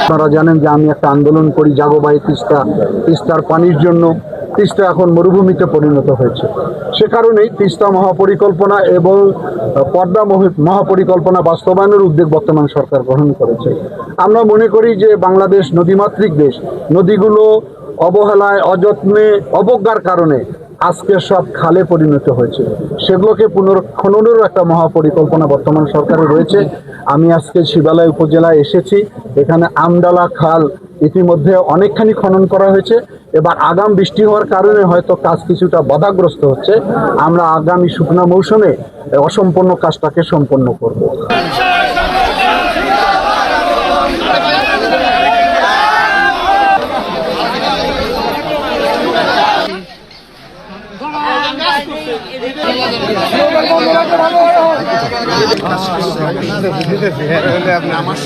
আপনারা জানেন যে আমি একটা আন্দোলন করি জাগোবাই তিস্তার পানির জন্য। তিস্তা এখন মরুভূমিতে পরিণত হয়েছে। সে কারণেই তিস্তা মহাপরিকল্পনা এবং পদ্মা মহাপরিকল্পনা বাস্তবায়নের উদ্যোগ বর্তমান সরকার গ্রহণ করেছে। আমরা মনে করি যে বাংলাদেশ নদীমাতৃক দেশ, নদীগুলো অবহেলায়, অযত্নে, অবজ্ঞার কারণে আজকে সব খালে পরিণত হয়েছে। সেগুলোকে পুনর্খননেরও একটা মহাপরিকল্পনা বর্তমান সরকারের রয়েছে। আমি আজকে শিবালয় উপজেলায় এসেছি। এখানে আমডালা খাল ইতিমধ্যে অনেকখানি খনন করা হয়েছে। এবার আগাম বৃষ্টি হওয়ার কারণে হয়তো কাজ কিছুটা বাধাগ্রস্ত হচ্ছে। আমরা আগামী শুকনো মৌসুমে অসম্পূর্ণ কাজটাকে সম্পন্ন করব। আমার